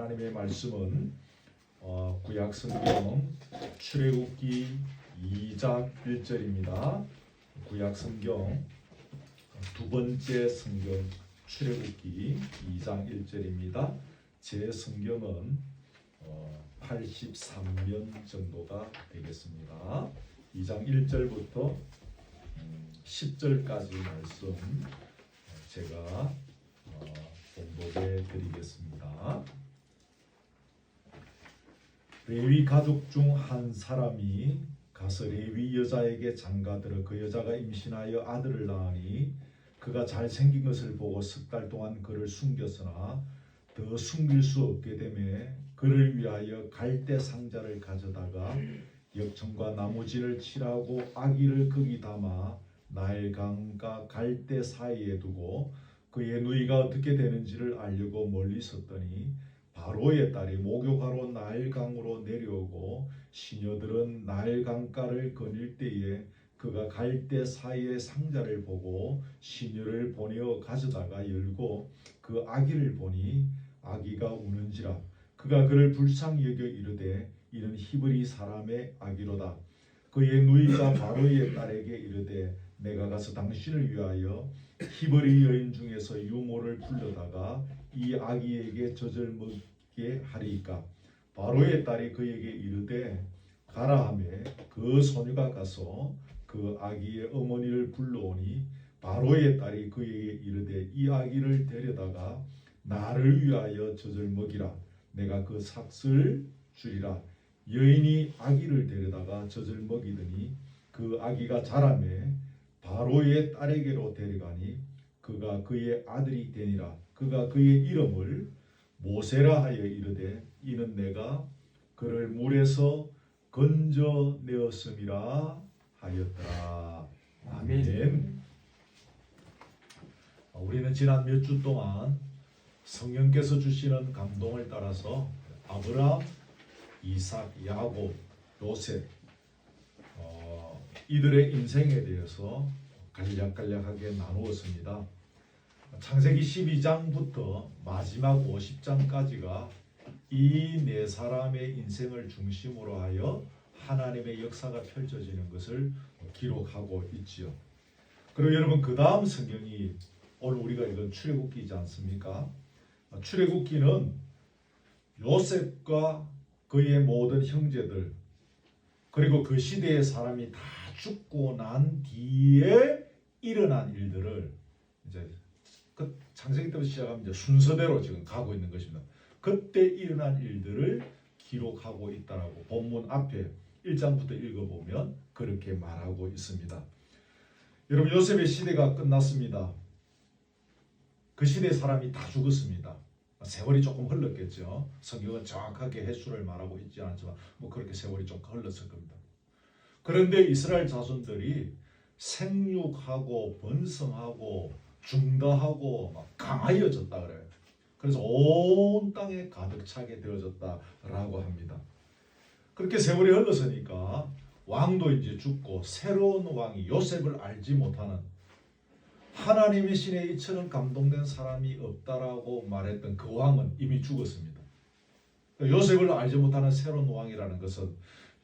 하나님의 말씀은 구약 성경 출애굽기 2장 1절입니다. 구약 성경 두 번째 성경 출애굽기 2장 1절입니다. 제 성경은 83면 정도가 되겠습니다. 2장 1절부터 10절까지 말씀 제가 봉독해 드리겠습니다. 레위 가족 중 한 사람이 가서 레위 여자에게 장가들어 그 여자가 임신하여 아들을 낳으니 그가 잘생긴 것을 보고 석 달 동안 그를 숨겼으나 더 숨길 수 없게 되매 그를 위하여 갈대 상자를 가져다가 역청과 나무진을 칠하고 아기를 거기 담아 나일강과 갈대 사이에 두고 그의 누이가 어떻게 되는지를 알려고 멀리 섰더니 바로의 딸이 목욕하러 나일강으로 내려오고 시녀들은 나일강가를 거닐 때에 그가 갈대 사이의 상자를 보고 시녀를 보내어 가져다가 열고 그 아기를 보니 아기가 우는지라 그가 그를 불쌍히 여겨 이르되 이는 히브리 사람의 아기로다. 그의 누이가 바로의 딸에게 이르되 내가 가서 당신을 위하여 히브리 여인 중에서 유모를 불러다가 이 아기에게 젖을 먹게 하리이까. 바로의 딸이 그에게 이르되 가라 하매 그 소녀가 가서 그 아기의 어머니를 불러오니 바로의 딸이 그에게 이르되 이 아기를 데려다가 나를 위하여 젖을 먹이라. 내가 그 삭슬 주리라. 여인이 아기를 데려다가 젖을 먹이더니 그 아기가 자라매 바로의 딸에게로 데려가니 그가 그의 아들이 되니라. 그가 그의 이름을 모세라 하여 이르되 이는 내가 그를 물에서 건져내었음이라 하였더라. 아멘. 우리는 지난 몇 주 동안 성령께서 주시는 감동을 따라서 아브라함, 이삭, 야곱, 요셉 이들의 인생에 대해서 간략간략하게 나누었습니다. 창세기 12장부터 마지막 50장까지가 이 네 사람의 인생을 중심으로 하여 하나님의 역사가 펼쳐지는 것을 기록하고 있지요. 그리고 여러분 그 다음 성경이 오늘 우리가 읽은 출애굽기이지 않습니까? 출애굽기는 요셉과 그의 모든 형제들 그리고 그 시대의 사람이 다 죽고 난 뒤에 일어난 일들을 이제 그 창세기 때부터 시작하면 이제 순서대로 지금 가고 있는 것입니다. 그때 일어난 일들을 기록하고 있다라고 본문 앞에 1장부터 읽어보면 그렇게 말하고 있습니다. 여러분 요셉의 시대가 끝났습니다. 그 시대의 사람이 다 죽었습니다. 세월이 조금 흘렀겠죠. 성경은 정확하게 횟수를 말하고 있지 않지만 그렇게 세월이 좀 흘렀을 겁니다. 그런데 이스라엘 자손들이 생육하고 번성하고 중다하고 막 강하여졌다 그래요. 그래서 온 땅에 가득 차게 되어졌다라고 합니다. 그렇게 세월이 흘렀으니까 왕도 이제 죽고 새로운 왕이 요셉을 알지 못하는 하나님의 신에 이처럼 감동된 사람이 없다라고 말했던 그 왕은 이미 죽었습니다. 요셉을 알지 못하는 새로운 왕이라는 것은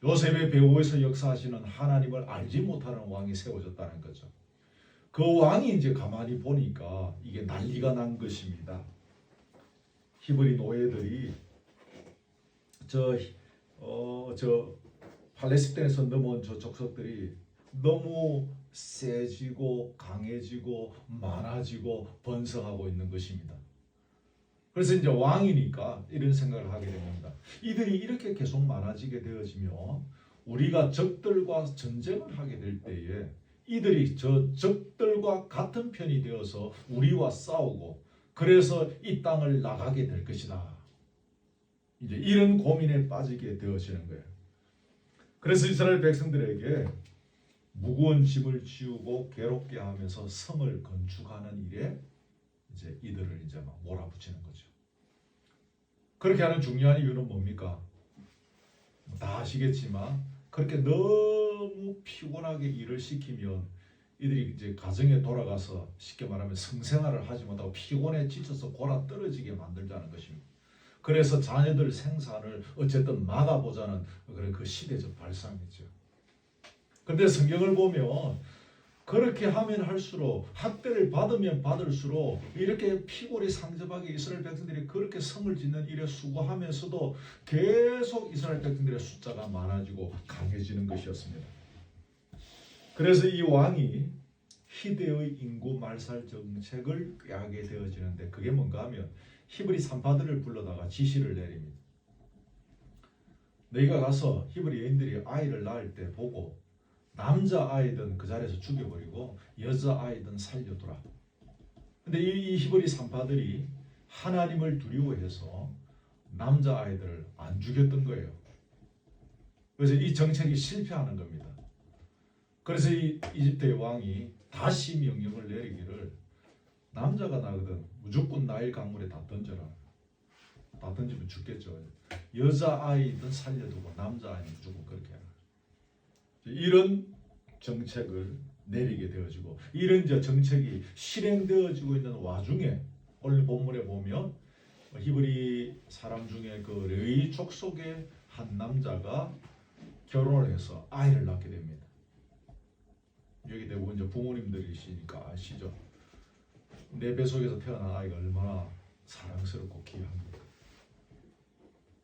요셉의 배후에서 역사하시는 하나님을 알지 못하는 왕이 세워졌다는 거죠. 그 왕이 이제 가만히 보니까 이게 난리가 난 것입니다. 히브리 노예들이 저 팔레스타인에서 넘어온 저 족속들이 너무 세지고 강해지고 많아지고 번성하고 있는 것입니다. 그래서 이제 왕이니까 이런 생각을 하게 됩니다. 이들이 이렇게 계속 많아지게 되어지면 우리가 적들과 전쟁을 하게 될 때에 이들이 저 적들과 같은 편이 되어서 우리와 싸우고 그래서 이 땅을 나가게 될 것이다. 이제 이런 고민에 빠지게 되어지는 거예요. 그래서 이스라엘 백성들에게 무거운 짐을 지우고 괴롭게 하면서 성을 건축하는 일에 이제 이들을 이제 막 몰아붙이는 거죠. 그렇게 하는 중요한 이유는 뭡니까? 다 아시겠지만 그렇게 너무 피곤하게 일을 시키면 이들이 이제 가정에 돌아가서 쉽게 말하면 성생활을 하지 못하고 피곤해 지쳐서 골아 떨어지게 만들자는 것입니다. 그래서 자녀들 생산을 어쨌든 막아보자는 그런 그 시대적 발상이죠. 근데 성경을 보면 그렇게 하면 할수록 학대를 받으면 받을수록 이렇게 피골이 상접하게 이스라엘 백성들이 그렇게 성을 짓는 일에 수고하면서도 계속 이스라엘 백성들의 숫자가 많아지고 강해지는 것이었습니다. 그래서 이 왕이 희대의 인구 말살 정책을 꾀하게 되어지는데 그게 뭔가 하면 히브리 산파들을 불러다가 지시를 내립니다. 너희가 가서 히브리 여인들이 아이를 낳을 때 보고 남자 아이든 그 자리에서 죽여버리고 여자 아이든 살려두라. 근데 이 히브리 산파들이 하나님을 두려워해서 남자 아이들을 안 죽였던 거예요. 그래서 이 정책이 실패하는 겁니다. 그래서 이 이집트의 왕이 다시 명령을 내리기를 남자가 나거든 무조건 나일 강물에 다 던져라. 다 던지면 죽겠죠. 여자 아이든 살려두고 남자 아이는 무조건 그렇게 해라. 이런 정책을 내리게 되어지고 이런 정책이 실행되어지고 있는 와중에 오늘 본문에 보면 히브리 사람 중에 그 레위 족속의 한 남자가 결혼을 해서 아이를 낳게 됩니다. 여기 대부분 이제 부모님들이시니까 아시죠? 내 뱃속에서 태어난 아이가 얼마나 사랑스럽고 귀합니까?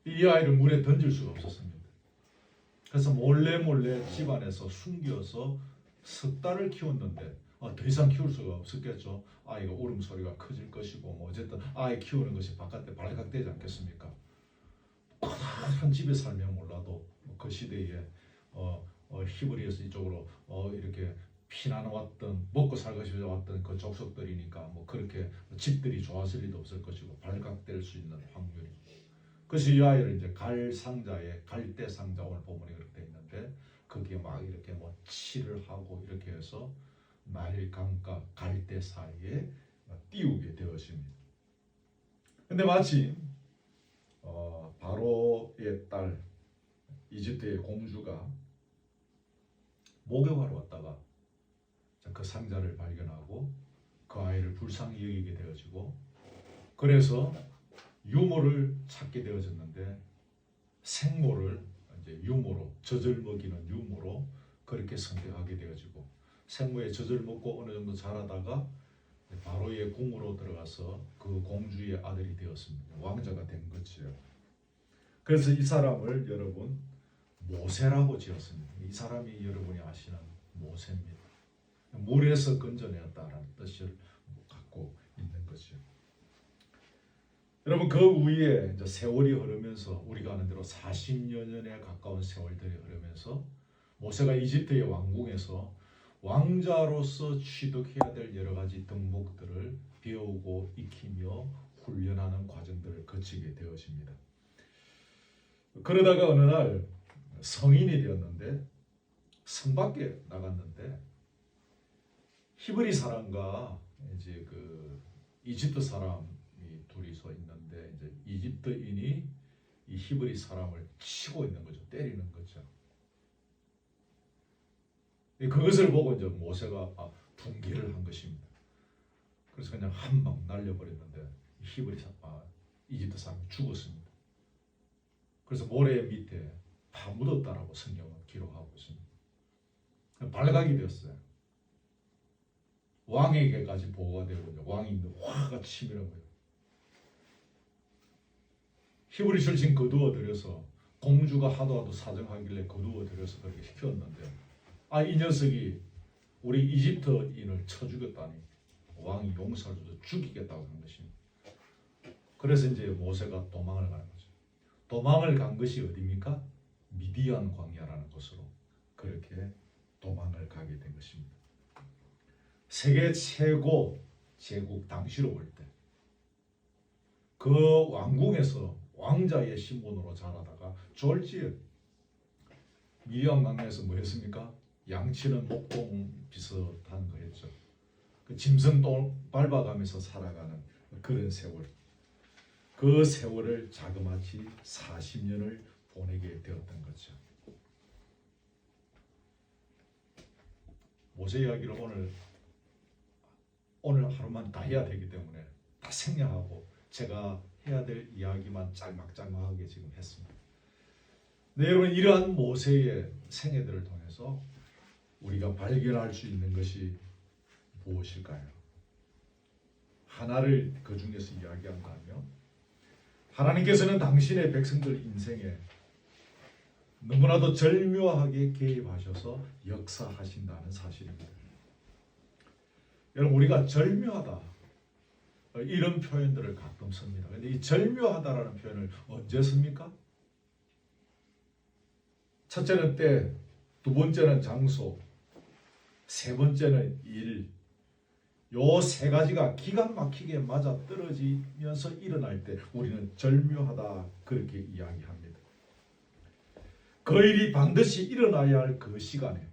이 아이를 물에 던질 수가 없었습니다. 그래서 몰래 집안에서 숨겨서 석 달을 키웠는데 더 이상 키울 수가 없었겠죠. 아이가 울음소리가 커질 것이고 뭐 어쨌든 아이 키우는 것이 바깥에 발각되지 않겠습니까? 한 집에 살면 몰라도 그 시대에 히브리에서 이쪽으로 이렇게 피난 왔던 먹고 살 것이 왔던 그 족속들이니까 뭐 그렇게 집들이 좋았을 리도 없을 것이고 발각될 수 있는 확률이. 그래서 이 아이를 이제 갈상자에 갈대 상자 오늘 본문에 그렇게 돼 있는데 거기에 막 이렇게 뭐 칠을 하고 이렇게 해서 나일 강과 갈대 사이에 띄우게 되었습니다. 근데 마침 바로의 딸 이집트의 공주가 목욕하러 왔다가 그 상자를 발견하고 그 아이를 불쌍히 여기게 되어지고 그래서 유모를 찾게 되어졌는데 생모를 이제 유모로 젖을 먹이는 유모로 그렇게 선택하게 되어지고 생모의 젖을 먹고 어느 정도 자라다가 바로의 궁으로 들어가서 그 공주의 아들이 되었습니다. 왕자가 된 거죠. 그래서 이 사람을 여러분 모세라고 지었습니다. 이 사람이 여러분이 아시는 모세입니다. 물에서 건져내었다라는 뜻을 갖고 있는 거죠. 여러분 그 위에 이제 세월이 흐르면서 우리가 아는 대로 40여 년에 가까운 세월들이 흐르면서 모세가 이집트의 왕궁에서 왕자로서 취득해야 될 여러 가지 덕목들을 배우고 익히며 훈련하는 과정들을 거치게 되어집니다. 그러다가 어느 날 성인이 되었는데 성 밖에 나갔는데 히브리 사람과 이제 그 이집트 사람이 둘이서 있는데 이제 이집트인이 이 히브리 사람을 치고 있는 거죠. 때리는 거죠. 그것을 보고 이제 모세가 분개를 한 것입니다. 그래서 그냥 한 방 날려버렸는데 이집트 사람이 죽었습니다. 그래서 모래 밑에 파묻었다라고 성경은 기록하고 있습니다. 발각이 되었어요. 왕에게까지 보고가 되고 왕이 화가 치밀한 거예요. 히브리 출신 거두어들여서 공주가 하도 사정하길래 거두어들여서 그렇게 시켰는데 이 녀석이 우리 이집트인을 쳐 죽였다니 왕이 용서를 줘서 죽이겠다고 한 것입니다. 그래서 이제 모세가 도망을 가는 거죠. 도망을 간 것이 어디입니까? 미디안 광야라는 곳으로 그렇게 도망을 가게 된 것입니다. 세계 최고 제국 당시로 볼 때 그 왕궁에서 왕자의 신분으로 자라다가 졸지에 미디안 광야에서 뭐 했습니까? 양치는 목동 비슷한 거 했죠. 그 짐승 똥 밟아가면서 살아가는 그런 세월. 그 세월을 자그마치 40년을 보내게 되었던 거죠. 모세 이야기를 오늘 하루만 다 해야 되기 때문에 다 생략하고 제가 해야 될 이야기만 짤막짤막하게 지금 했습니다. 네, 여러분, 이러한 모세의 생애들을 통해서 우리가 발견할 수 있는 것이 무엇일까요? 하나를 그 중에서 이야기한다면 하나님께서는 당신의 백성들 인생에 너무나도 절묘하게 개입하셔서 역사하신다는 사실입니다. 여러분, 우리가 절묘하다 이런 표현들을 가끔 씁니다. 그런데 이 절묘하다라는 표현을 언제 씁니까? 첫째는 때, 두 번째는 장소, 세 번째는 일. 요 세 가지가 기가 막히게 맞아 떨어지면서 일어날 때 우리는 절묘하다 그렇게 이야기합니다. 그 일이 반드시 일어나야 할 그 시간에,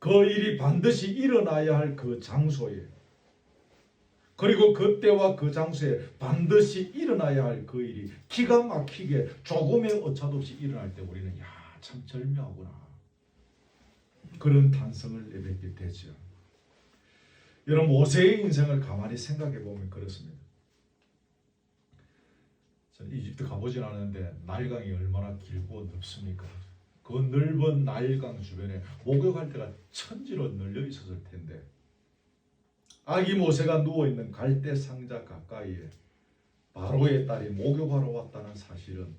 그 일이 반드시 일어나야 할 그 장소에, 그리고 그때와 그 장소에 반드시 일어나야 할 그 일이 기가 막히게 조금의 오차도 없이 일어날 때 우리는 참 절묘하구나 그런 탄성을 내뱉게 되죠. 여러분, 모세의 인생을 가만히 생각해 보면 그렇습니다. 저는 이집트 가보진 않았는데 나일강이 얼마나 길고 넓습니까? 그 넓은 나일강 주변에 목욕할 때가 천지로 널려 있었을 텐데 아기 모세가 누워있는 갈대 상자 가까이에 바로의 딸이 목욕하러 왔다는 사실은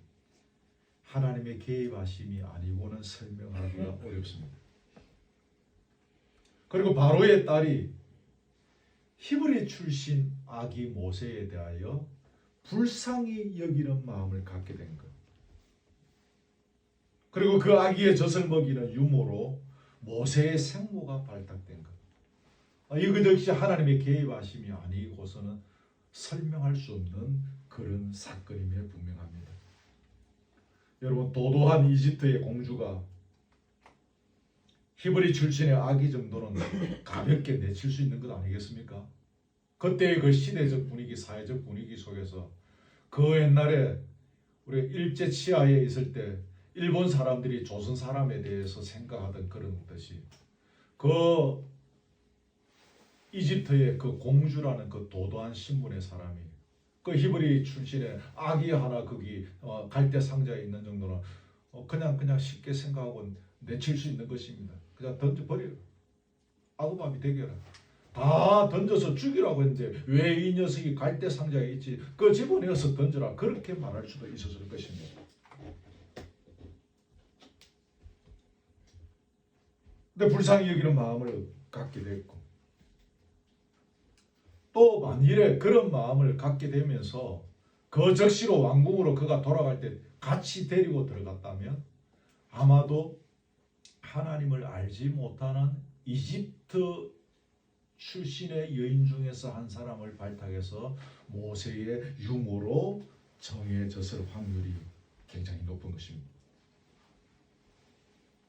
하나님의 개입하심이 아니고는 설명하기가 어렵습니다. 그리고 바로의 딸이 히브리 출신 아기 모세에 대하여 불쌍히 여기는 마음을 갖게 된 것. 그리고 그 아기의 젖을 먹이는 유모로 모세의 생모가 발탁된 것. 이것 역시 하나님의 개입하심이 아니고서는 설명할 수 없는 그런 사건임에 분명합니다. 여러분, 도도한 이집트의 공주가 히브리 출신의 아기 정도는 가볍게 내칠 수 있는 것 아니겠습니까? 그때의 그 시대적 분위기, 사회적 분위기 속에서 그 옛날에 우리 일제 치하에 있을 때 일본 사람들이 조선 사람에 대해서 생각하던 그런 듯이 그 이집트의 그 공주라는 그 도도한 신분의 사람이 그 히브리 출신의 아기 하나 거기 갈대 상자에 있는 정도는 그냥 쉽게 생각하고 내칠 수 있는 것입니다. 그냥 던져버려. 아구밥이 되겨라. 다 던져서 죽이라고 했는데 왜 이 녀석이 갈대 상자에 있지? 그 집어내어서 던져라. 그렇게 말할 수도 있었을 것입니다. 근데 불쌍히 여기는 마음을 갖게 됐고 또 만일에 그런 마음을 갖게 되면서 그 적시로 왕궁으로 그가 돌아갈 때 같이 데리고 들어갔다면 아마도 하나님을 알지 못하는 이집트 출신의 여인 중에서 한 사람을 발탁해서 모세의 유모로 정해졌을 확률이 굉장히 높은 것입니다.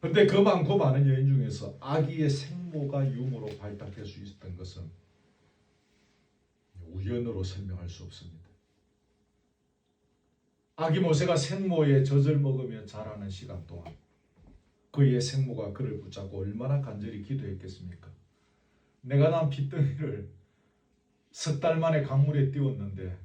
그런데 그 많고 많은 여인 중에서 아기의 생모가 유모로 발탁될 수 있었던 것은 우연으로 설명할 수 없습니다. 아기 모세가 생모의 젖을 먹으며 자라는 시간 동안 그의 생모가 그를 붙잡고 얼마나 간절히 기도했겠습니까? 내가 난 핏덩이를 석 달 만에 강물에 띄웠는데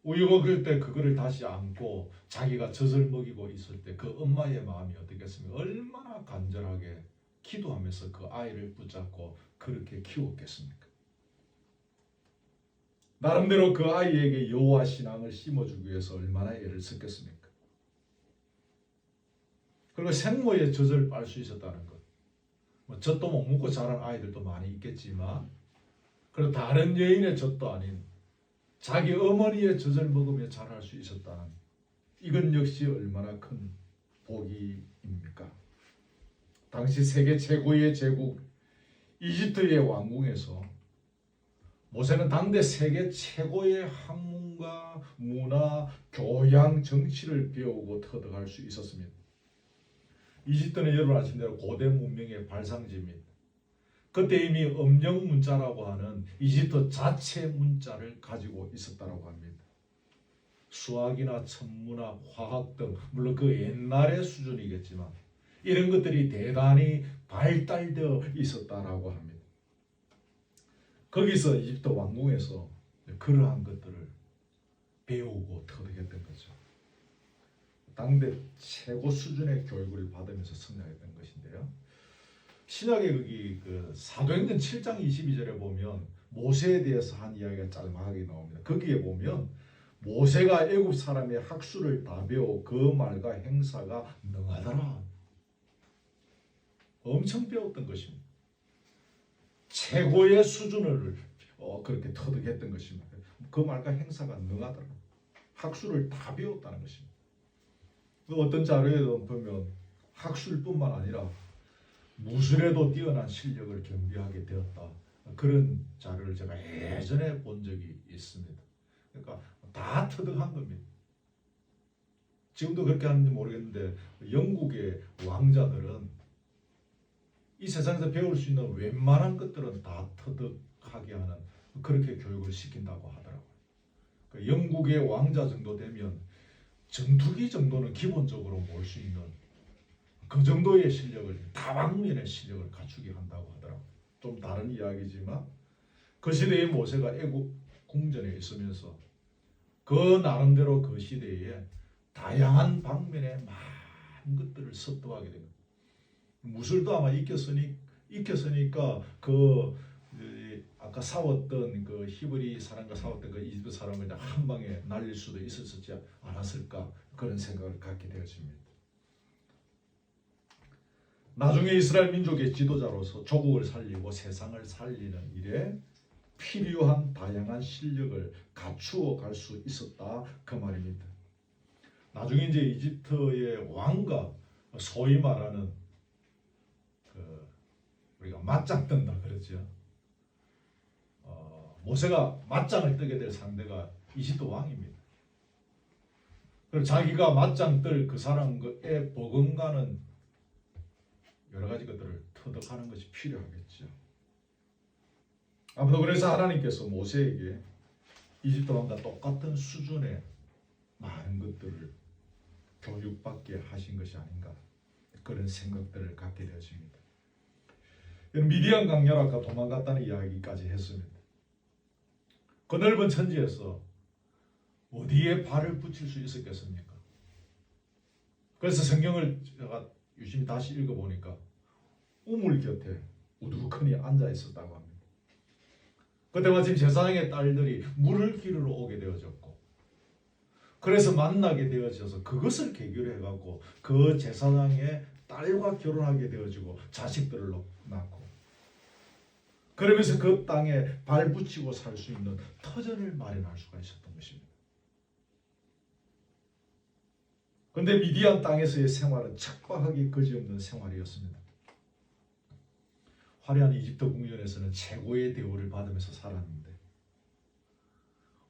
우유 먹을 때 그거를 다시 안고 자기가 젖을 먹이고 있을 때 그 엄마의 마음이 어떻겠습니까? 얼마나 간절하게 기도하면서 그 아이를 붙잡고 그렇게 키웠겠습니까? 나름대로 그 아이에게 여호와 신앙을 심어주기 위해서 얼마나 애를 썼겠습니까? 그리고 생모의 젖을 빨 수 있었다는 것. 젖도 못 먹고 자란 아이들도 많이 있겠지만 그리고 다른 여인의 젖도 아닌 자기 어머니의 젖을 먹으며 자랄 수 있었다는 이건 역시 얼마나 큰 복이입니까? 당시 세계 최고의 제국 이집트의 왕궁에서 모세는 당대 세계 최고의 학문과 문화, 교양, 정치를 배우고 터득할 수 있었습니다. 이집트는 여러분 아시는 대로 고대 문명의 발상지입니다. 그때 이미 음령 문자라고 하는 이집트 자체 문자를 가지고 있었다고 합니다. 수학이나 천문학, 화학 등 물론 그 옛날의 수준이겠지만 이런 것들이 대단히 발달되어 있었다라고 합니다. 거기서 이집트 왕궁에서 그러한 것들을 배우고 터득했던 거죠. 당대 최고 수준의 교육을 받으면서 성장했던 것인데요. 신약의 거기 그 사도행전 7장 22절에 보면 모세에 대해서 한 이야기가 짤막하게 나옵니다. 거기에 보면 모세가 애굽 사람의 학술을 다 배워 그 말과 행사가 능하더라. 엄청 배웠던 것입니다. 최고의 수준을 그렇게 터득했던 것입니다. 그 말과 행사가 능하더라. 학술을 다 배웠다는 것입니다. 어떤 자료에도 보면 학술뿐만 아니라 무술에도 뛰어난 실력을 겸비하게 되었다. 그런 자료를 제가 예전에 본 적이 있습니다. 그러니까 다 터득한 겁니다. 지금도 그렇게 하는지 모르겠는데 영국의 왕자들은 이 세상에서 배울 수 있는 웬만한 것들은 다 터득하게 하는 그렇게 교육을 시킨다고 하더라고요. 그러니까 영국의 왕자 정도 되면 전투기 정도는 기본적으로 몰 수 있는 그 정도의 실력을, 다방면의 실력을 갖추게 한다고 하더라고요. 좀 다른 이야기지만 그 시대의 모세가 애굽 궁전에 있으면서 그 나름대로 그 시대에 다양한 방면의 많은 것들을 습득하게 됩니다. 무술도 아마 익혔으니까 그 아까 싸웠던 그 히브리 사람과 싸웠던 그 이집트 사람을 한 방에 날릴 수도 있었지 않았을까 그런 생각을 갖게 되었습니다. 나중에 이스라엘 민족의 지도자로서 조국을 살리고 세상을 살리는 일에 필요한 다양한 실력을 갖추어 갈 수 있었다 그 말입니다. 나중에 이제 이집트의 왕과 소위 말하는 우리가 맞짱 뜬다 그러죠. 모세가 맞짱을 뜨게 될 상대가 이집트 왕입니다. 그리고 자기가 맞짱 뜰 그 사람의 버금가는 여러 가지 것들을 터득하는 것이 필요하겠죠. 아무도 그래서 하나님께서 모세에게 이집트 왕과 똑같은 수준의 많은 것들을 교육받게 하신 것이 아닌가 그런 생각들을 갖게 되었습니다. 미디안 강렬 아까 도망갔다는 이야기까지 했습니다. 그 넓은 천지에서 어디에 발을 붙일 수 있었겠습니까? 그래서 성경을 제가 유심히 다시 읽어보니까 우물 곁에 우두커니 앉아 있었다고 합니다. 그때 마침 제사장의 딸들이 물을 기르러 오게 되어졌고 그래서 만나게 되어져서 그것을 계기로 해갖고 그 제사장의 딸과 결혼하게 되어지고 자식들을 낳고 그러면서 그 땅에 발붙이고 살 수 있는 터전을 마련할 수가 있었던 것입니다. 그런데 미디안 땅에서의 생활은 척박하기 그지없는 생활이었습니다. 화려한 이집트 궁전에서는 최고의 대우를 받으면서 살았는데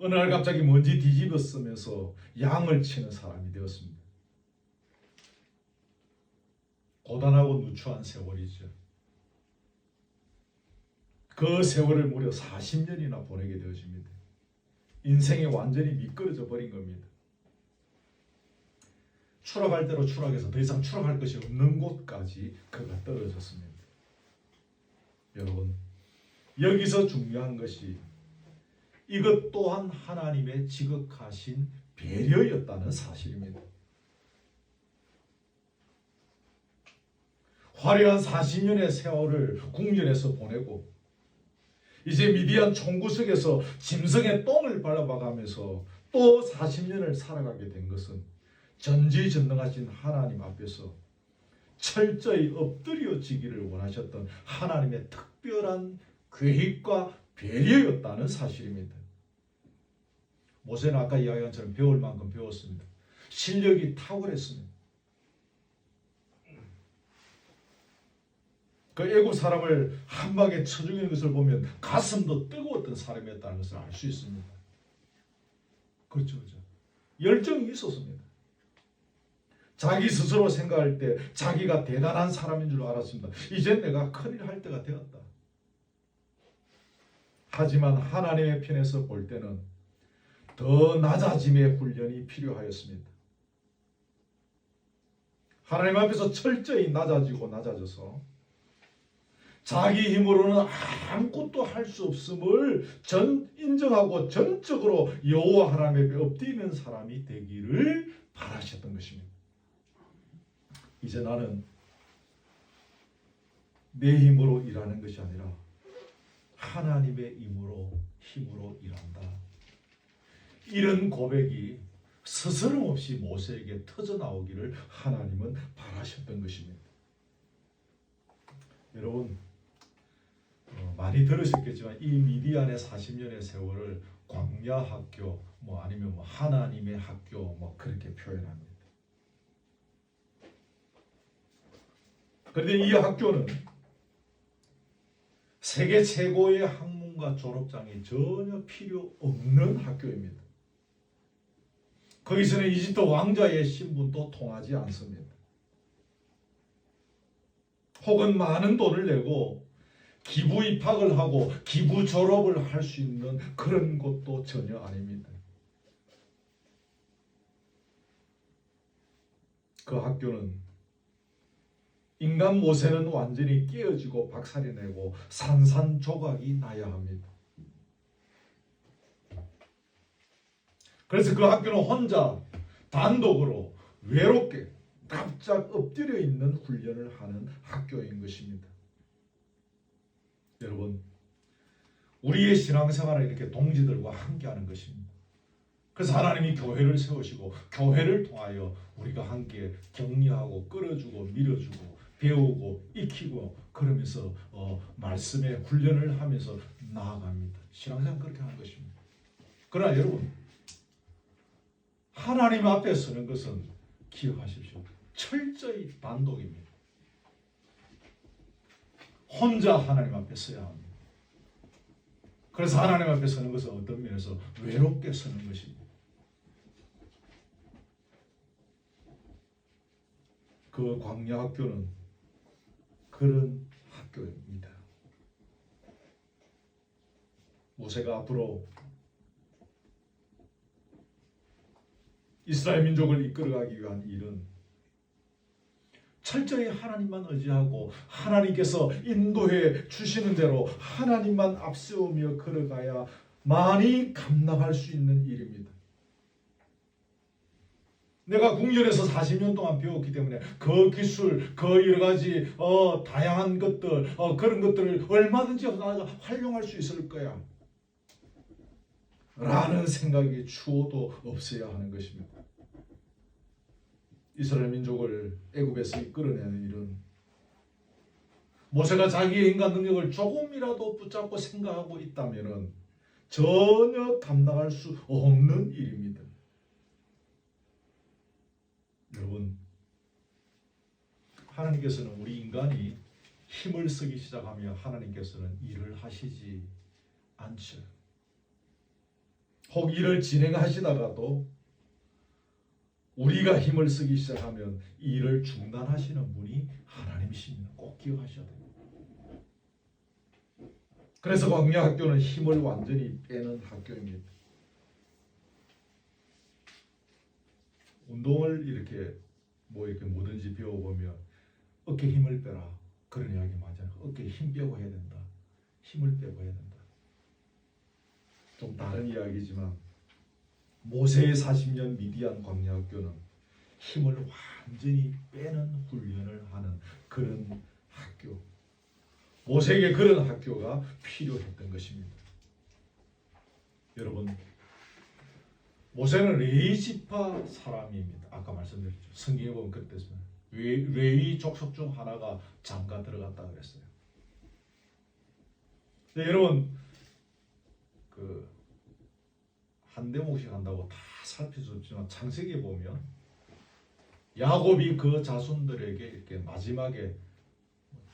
어느 날 갑자기 먼지 뒤집어쓰면서 양을 치는 사람이 되었습니다. 고단하고 누추한 세월이죠. 그 세월을 무려 40년이나 보내게 되어집니다. 인생이 완전히 미끄러져 버린 겁니다. 추락할 대로 추락해서 더 이상 추락할 것이 없는 곳까지 그가 떨어졌습니다. 여러분, 여기서 중요한 것이 이것 또한 하나님의 지극하신 배려였다는 사실입니다. 화려한 40년의 세월을 궁전에서 보내고 이제 미디안 총구석에서 짐승의 똥을 밟아가면서 또 40년을 살아가게 된 것은 전지전능하신 하나님 앞에서 철저히 엎드려지기를 원하셨던 하나님의 특별한 계획과 배려였다는 사실입니다. 모세는 아까 이야기한 것처럼 배울 만큼 배웠습니다. 실력이 탁월했습니다. 그 애국 사람을 한 방에 쳐 죽이는 것을 보면 가슴도 뜨거웠던 사람이었다는 것을 알 수 있습니다. 그렇죠. 열정이 있었습니다. 자기 스스로 생각할 때 자기가 대단한 사람인 줄 알았습니다. 이제 내가 큰일 할 때가 되었다. 하지만 하나님의 편에서 볼 때는 더 낮아짐의 훈련이 필요하였습니다. 하나님 앞에서 철저히 낮아져서 자기 힘으로는 아무것도 할 수 없음을 인정하고 전적으로 여호와 하나님에 엎드리는 사람이 되기를 바라셨던 것입니다. 이제 나는 내 힘으로 일하는 것이 아니라 하나님의 힘으로 일한다. 이런 고백이 스스럼 없이 모세에게 터져 나오기를 하나님은 바라셨던 것입니다. 여러분 많이 들으셨겠지만 이 미디안의 40년의 세월을 광야 학교 아니면 하나님의 학교 그렇게 표현합니다. 그런데 이 학교는 세계 최고의 학문과 졸업장이 전혀 필요 없는 학교입니다. 거기서는 이집트 왕자의 신분도 통하지 않습니다. 혹은 많은 돈을 내고 기부 입학을 하고 기부 졸업을 할 수 있는 그런 것도 전혀 아닙니다. 그 학교는 인간 모세는 완전히 깨어지고 박살이 내고 산산조각이 나야 합니다. 그래서 그 학교는 혼자 단독으로 외롭게 납작 엎드려 있는 훈련을 하는 학교인 것입니다. 여러분, 우리의 신앙생활은 이렇게 동지들과 함께하는 것입니다. 그래서 하나님이 교회를 세우시고 교회를 통하여 우리가 함께 격려하고 끌어주고 밀어주고 배우고 익히고 그러면서 말씀의 훈련을 하면서 나아갑니다. 신앙생활 그렇게 하는 것입니다. 그러나 여러분, 하나님 앞에 서는 것은 기억하십시오. 철저히 단독입니다. 혼자 하나님 앞에 서야 합니다. 그래서 하나님 앞에 서는 것은 어떤 면에서 외롭게 서는 것입니다. 그 광야 학교는 그런 학교입니다. 모세가 앞으로 이스라엘 민족을 이끌어가기 위한 일은 철저히 하나님만 의지하고 하나님께서 인도해 주시는 대로 하나님만 앞세우며 걸어가야 많이 감당할 수 있는 일입니다. 내가 궁전에서 40년 동안 배웠기 때문에 그 기술, 그 여러 가지 다양한 것들, 그런 것들을 얼마든지 나가 활용할 수 있을 거야 라는 생각이 추호도 없어야 하는 것입니다. 이스라엘 민족을 애굽에서 이끌어내는 일은 모세가 자기의 인간 능력을 조금이라도 붙잡고 생각하고 있다면 전혀 감당할 수 없는 일입니다. 여러분, 하나님께서는 우리 인간이 힘을 쓰기 시작하면 하나님께서는 일을 하시지 않죠. 혹 일을 진행하시다가도 우리가 힘을 쓰기 시작하면 일을 중단하시는 분이 하나님이십니다. 꼭 기억하셔야 됩니다. 그래서 광야 학교는 힘을 완전히 빼는 학교입니다. 운동을 이렇게 뭐든지 배워보면 어깨 힘을 빼라 그런 이야기 맞아요. 어깨 힘 빼고 해야 된다. 힘을 빼고 해야 된다. 좀 다른 이야기지만 모세의 40년 미디안 광야 학교는 힘을 완전히 빼는 훈련을 하는 그런 학교. 모세에게 그런 학교가 필요했던 것입니다. 여러분, 모세는 레위 지파 사람입니다. 아까 말씀드렸죠. 성경에 보면 그랬습니다. 레위 족속 중 하나가 장가 들어갔다 그랬어요. 네, 여러분, 한 대목씩 한다고 다 살필 수 없지만 창세기에 보면 야곱이 그 자손들에게 이렇게 마지막에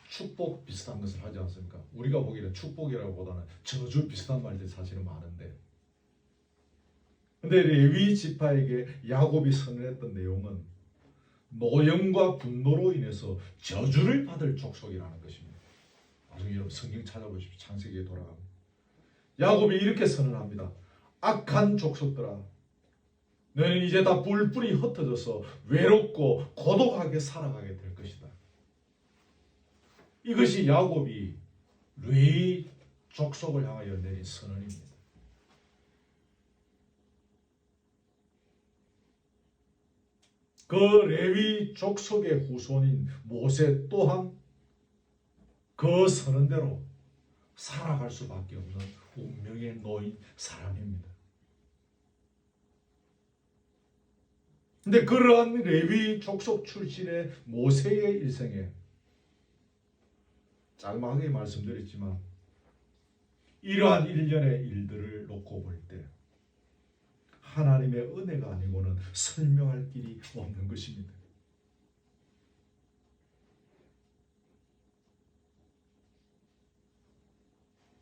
축복 비슷한 것을 하지 않습니까? 우리가 보기에는 축복이라기보다는 저주 비슷한 말들이 사실은 많은데, 근데 레위 지파에게 야곱이 선언했던 내용은 노염과 분노로 인해서 저주를 받을 족속이라는 것입니다. 나중에 여러분 성경 찾아보십시오. 창세기에 돌아가면 야곱이 이렇게 선언합니다. 악한 족속들아, 너는 이제 다 뿔뿔이 흩어져서 외롭고 고독하게 살아가게 될 것이다. 이것이 야곱이 레위 족속을 향하여 내린 선언입니다. 그 레위 족속의 후손인 모세 또한 그 선언대로 살아갈 수밖에 없는 운명에 놓인 사람입니다. 근데 그러한 레위 족속 출신의 모세의 일생에 짤막하게 말씀드렸지만 이러한 일련의 일들을 놓고 볼 때 하나님의 은혜가 아니고는 설명할 길이 없는 것입니다.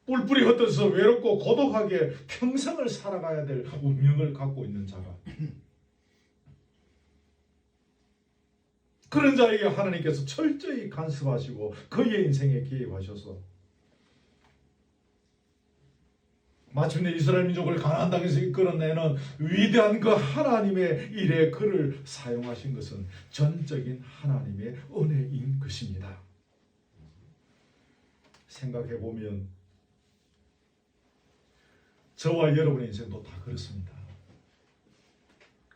뿔뿔이 흩어져서 외롭고 고독하게 평생을 살아가야 될 운명을 갖고 있는 자가, 그런 자에게 하나님께서 철저히 간섭하시고 그의 인생에 개입하셔서 마침내 이스라엘 민족을 가나안 땅에서 이끌어내는 위대한 그 하나님의 일에 그를 사용하신 것은 전적인 하나님의 은혜인 것입니다. 생각해보면 저와 여러분의 인생도 다 그렇습니다.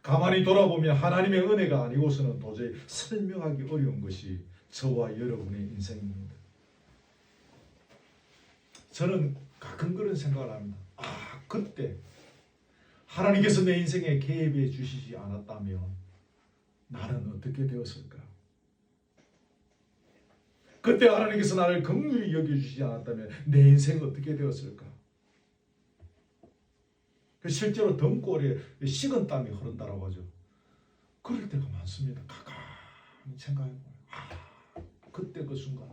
가만히 돌아보면 하나님의 은혜가 아니고서는 도저히 설명하기 어려운 것이 저와 여러분의 인생입니다. 저는 가끔 그런 생각을 합니다. 그때 하나님께서 내 인생에 개입해 주시지 않았다면 나는 어떻게 되었을까? 그때 하나님께서 나를 긍휼히 여겨주시지 않았다면 내 인생은 어떻게 되었을까? 실제로 등골에 식은 땀이 흐른다라고 하죠. 그럴 때가 많습니다. 가만히 생각해보면 그때 그 순간,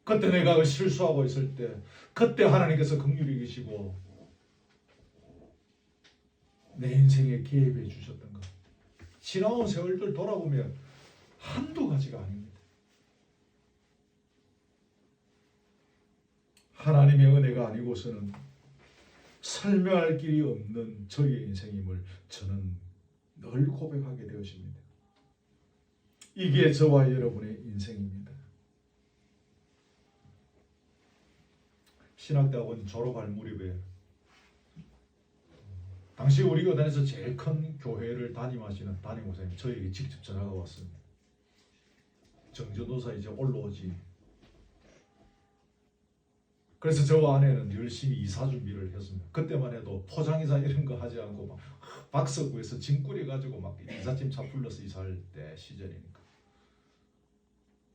그때 내가 실수하고 있을 때, 그때 하나님께서 긍휼히 계시고 내 인생에 개입해 주셨던 것, 지나온 세월들 돌아보면 한두 가지가 아닙니다. 하나님의 은혜가 아니고서는 설명할 길이 없는 저의 인생임을 저는 늘 고백하게 되어집니다. 이게 저와 여러분의 인생입니다. 신학대학원 졸업할 무렵에 당시 우리 교단에서 제일 큰 교회를 담임하시는 담임 목사님 저에게 직접 전화가 왔습니다. 정전도사 이제 올라오지. 그래서 저 아내는 열심히 이사 준비를 했습니다. 그때만 해도 포장이사 이런 거 하지 않고 막 박스 구해서 짐 꾸려가지고 막 이삿짐 차 불러서 이사할 때 시절이니까.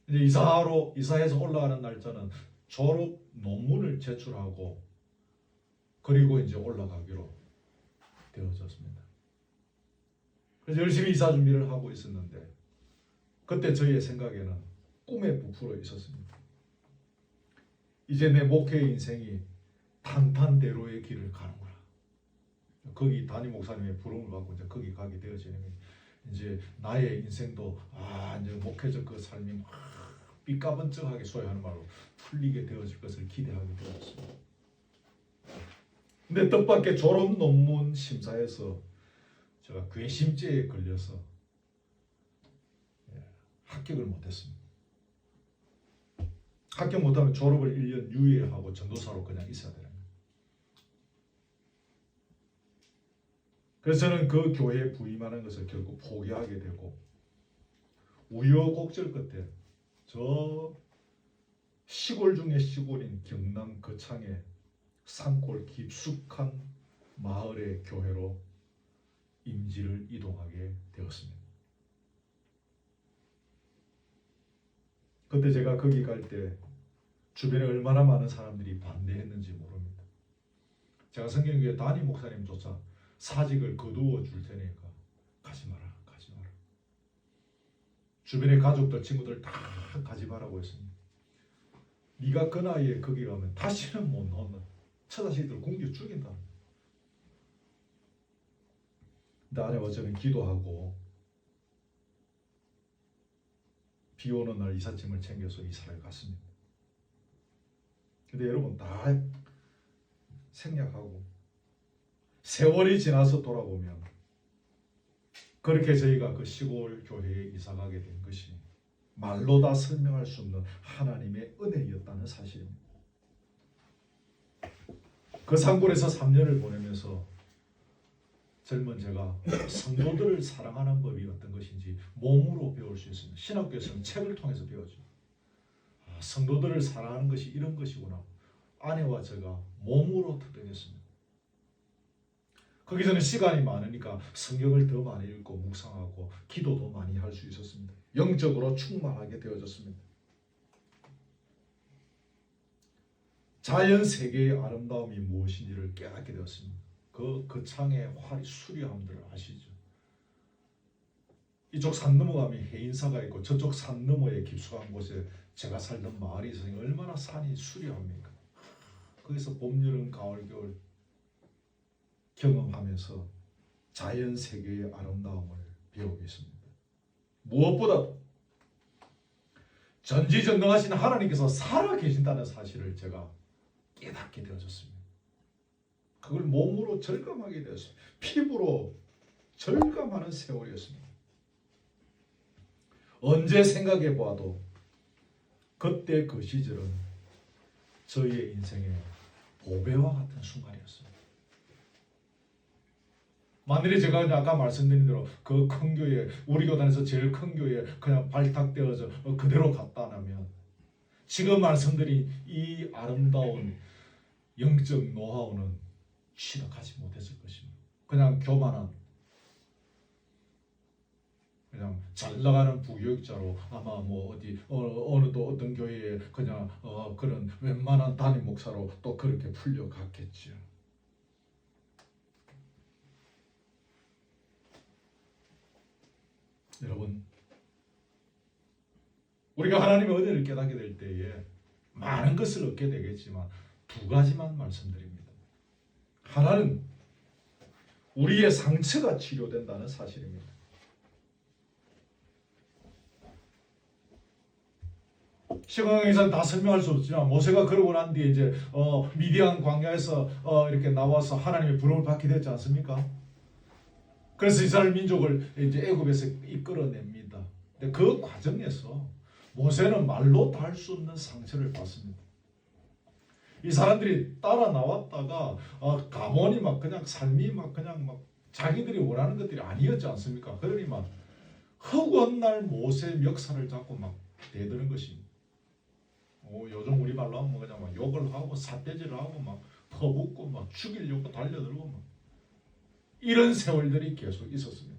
이제 이사해서 올라가는 날짜는 졸업 논문을 제출하고 그리고 이제 올라가기로 되어졌습니다. 그래서 열심히 이사 준비를 하고 있었는데 그때 저희의 생각에는 꿈에 부풀어 있었습니다. 이제 내 목회 인생이 탄탄대로의 길을 가는구나. 거기 담임 목사님의 부름을 받고 이제 거기 가게 되어지는 이제 나의 인생도 이제 목회적 그 삶이 막 삐까번쩍하게 소유하는 말로 풀리게 되어질 것을 기대하게 되었습니다. 근데 뜻밖의 졸업 논문 심사에서 제가 괘씸죄에 걸려서 합격을 못했습니다. 합격 못하면 졸업을 1년 유예하고 전도사로 그냥 있어야 됩니다. 그래서 저는 그 교회에 부임하는 것을 결국 포기하게 되고 우여곡절 끝에 저 시골 중에 시골인 경남 거창의 산골 깊숙한 마을의 교회로 임지를 이동하게 되었습니다. 그때 제가 거기 갈 때 주변에 얼마나 많은 사람들이 반대했는지 모릅니다. 제가 성경교회 담임 목사님조차 사직을 거두어 줄 테니까 가지 마라, 가지 마라. 주변의 가족들, 친구들 다 가지 마라고 했습니다. 네가 그 나이에 거기 가면 다시는 못 나온다. 처자식들 굶겨 죽인다. 근데 아내와 저는 기도하고 비 오는 날 이삿짐을 챙겨서 이사를 갔습니다. 근데 여러분 다 생략하고 세월이 지나서 돌아보면 그렇게 저희가 그 시골 교회에 이사 가게 된 것이 말로 다 설명할 수 없는 하나님의 은혜였다는 사실입니다. 그 산골에서 3년을 보내면서 젊은 제가 성도들을 사랑하는 법이 어떤 것인지 몸으로 배울 수 있습니다. 신학교에서는 책을 통해서 배우죠. 성도들을 사랑하는 것이 이런 것이구나. 아내와 제가 몸으로 터득했습니다. 거기서는 시간이 많으니까 성경을 더 많이 읽고 묵상하고 기도도 많이 할 수 있었습니다. 영적으로 충만하게 되어졌습니다. 자연 세계의 아름다움이 무엇인지를 깨닫게 되었습니다. 그 창의 화리 수려함들을 아시죠? 이쪽 산 넘어가면 해인사가 있고 저쪽 산 너머에 깊숙한 곳에 제가 살던 마을이 있으니 얼마나 산이 수려합니까? 거기서 봄, 여름, 가을, 겨울 경험하면서 자연 세계의 아름다움을 배우고 있습니다. 무엇보다 전지전능하신 하나님께서 살아 계신다는 사실을 제가 깨닫게 되어졌습니다. 그걸 몸으로 절감하게 되었습니다. 피부로 절감하는 세월이었습니다. 언제 생각해 보아도 그때 그 시절은 저희의 인생의 보배와 같은 순간이었습니다. 만일에 제가 아까 말씀드린 대로 그 큰 교회, 우리 교단에서 제일 큰 교회에 그냥 발탁되어서 그대로 갔다면 지금 말씀드린 이 아름다운 영적 노하우는 취득하지 못했을 것입니다. 그냥 교만한, 그냥 잘 나가는 부교육자로 아마 뭐 어디 어느 또 어떤 교회에 그냥 그런 웬만한 담임 목사로 또 그렇게 풀려갔겠죠. 여러분, 우리가 하나님의 은혜를 깨닫게 될 때에 많은 것을 얻게 되겠지만 두 가지만 말씀드립니다. 하나는 우리의 상처가 치료된다는 사실입니다. 시간 강의에서는 다 설명할 수 없지만 모세가 그러고 난 뒤에 이제 미디안 광야에서 이렇게 나와서 하나님의 부름을 받게 됐지 않습니까? 그래서 이스라엘 민족을 이제 애굽에서 이끌어냅니다. 근데 그 과정에서 모세는 말로 다 할 수 없는 상처를 받습니다. 이 사람들이 따라 나왔다가 가문이 막 그냥 삶이 막 그냥 막 자기들이 원하는 것들이 아니었지 않습니까? 그러니 막 흑원 날 모세 멱살을 잡고 막 대드는 것입니다. 요즘 우리 말로 하면 그냥 막 욕을 하고 삿대질을 하고 막 퍼붓고 막 죽이려고 달려들고 막 이런 세월들이 계속 있었습니다.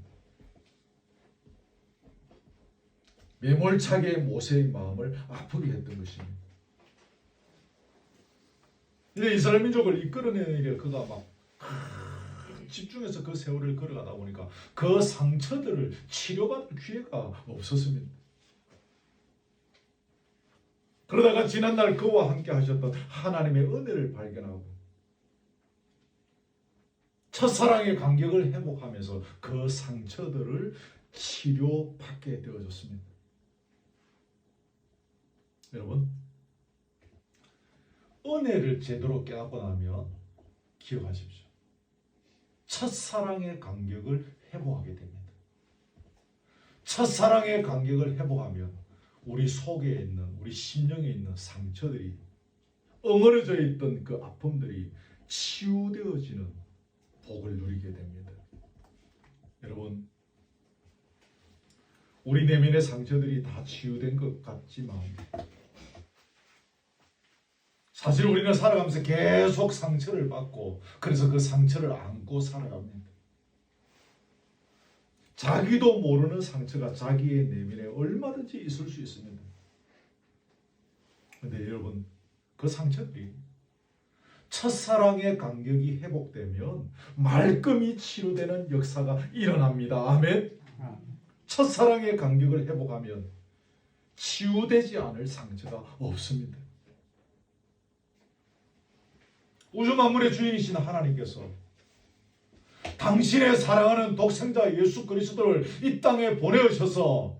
매몰차게 모세의 마음을 아프게 했던 것입니다. 근데 이스라엘 민족을 이끌어내는 일에 그가 막 집중해서 그 세월을 걸어가다 보니까 그 상처들을 치료받을 기회가 없었습니다. 그러다가 지난날 그와 함께 하셨던 하나님의 은혜를 발견하고 첫사랑의 간격을 회복하면서 그 상처들을 치료받게 되어졌습니다. 여러분, 은혜를 제대로 깨닫고 나면 기억하십시오. 첫사랑의 간격을 회복하게 됩니다. 첫사랑의 간격을 회복하면 우리 속에 있는, 우리 심령에 있는 상처들이, 엉어려져 있던 그 아픔들이 치유되어지는 복을 누리게 됩니다. 여러분, 우리 내면의 상처들이 다 치유된 것 같지만 사실 우리는 살아가면서 계속 상처를 받고 그래서 그 상처를 안고 살아갑니다. 자기도 모르는 상처가 자기의 내면에 얼마든지 있을 수 있습니다. 그런데 여러분, 그 상처들이 첫사랑의 간격이 회복되면 말끔히 치료되는 역사가 일어납니다. 아멘. 첫사랑의 간격을 회복하면 치유되지 않을 상처가 없습니다. 우주 만물의 주인이신 하나님께서 당신의 사랑하는 독생자 예수 그리스도를 이 땅에 보내셔서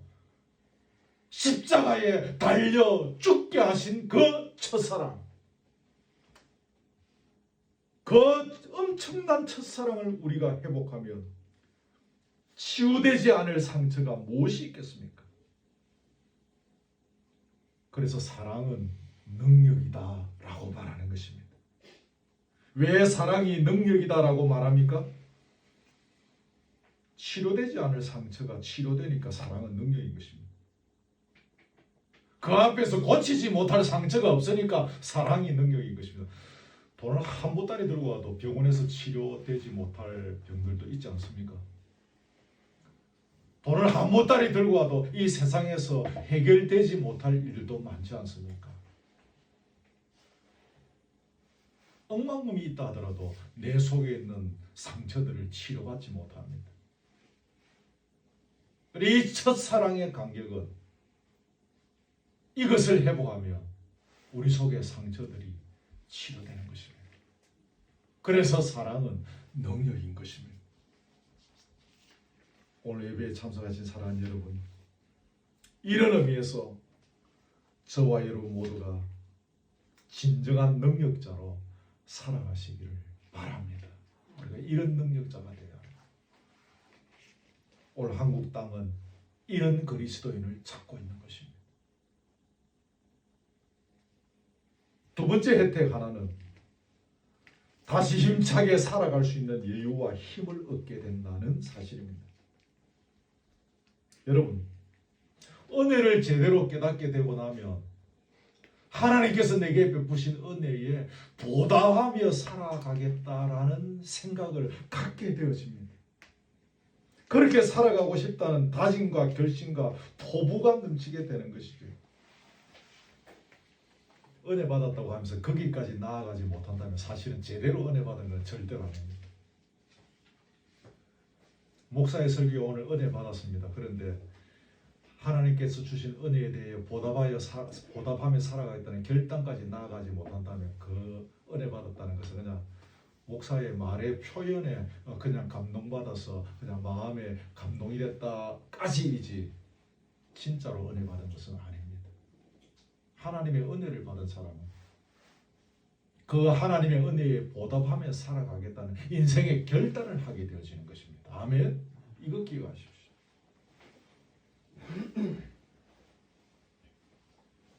십자가에 달려 죽게 하신 그 첫사랑, 그 엄청난 첫사랑을 우리가 회복하면 치유되지 않을 상처가 무엇이 있겠습니까? 그래서 사랑은 능력이다라고 말하는 것입니다. 왜 사랑이 능력이다라고 말합니까? 치료되지 않을 상처가 치료되니까 사랑은 능력인 것입니다. 그 앞에서 고치지 못할 상처가 없으니까 사랑이 능력인 것입니다. 돈을 한 보따리 들고 와도 병원에서 치료되지 못할 병들도 있지 않습니까? 돈을 한 보따리 들고 와도 이 세상에서 해결되지 못할 일도 많지 않습니까? 억만 놈이 있다 하더라도 내 속에 있는 상처들을 치료받지 못합니다. 이 첫사랑의 간격은 이것을 회복하면 우리 속의 상처들이 치료되는 것입니다. 그래서 사랑은 능력인 것입니다. 오늘 예배에 참석하신 사랑하는 여러분, 이런 의미에서 저와 여러분 모두가 진정한 능력자로 살아가시기를 바랍니다. 우리가 이런 능력자가 되어야 합니다. 오늘 한국 땅은 이런 그리스도인을 찾고 있는 것입니다. 두 번째 혜택 하나는 다시 힘차게 살아갈 수 있는 여유와 힘을 얻게 된다는 사실입니다. 여러분, 은혜를 제대로 깨닫게 되고 나면 하나님께서 내게 베푸신 은혜에 보답하며 살아가겠다라는 생각을 갖게 되어집니다. 그렇게 살아가고 싶다는 다짐과 결심과 포부가 넘치게 되는 것이죠. 은혜 받았다고 하면서 거기까지 나아가지 못한다면 사실은 제대로 은혜 받은 건 절대로 아닙니다. 목사의 설교 오늘 은혜 받았습니다. 그런데 하나님께서 주신 은혜에 대해 보답하며 살아가겠다는 결단까지 나아가지 못한다면 그 은혜 받았다는 것은 그냥 목사의 말의 표현에 그냥 감동받아서 그냥 마음에 감동이 됐다까지이지 진짜로 은혜 받은 것은 아닙니다. 하나님의 은혜를 받은 사람은 그 하나님의 은혜에 보답하며 살아가겠다는 인생의 결단을 하게 되어지는 것입니다. 아멘. 이거 기억하십시오.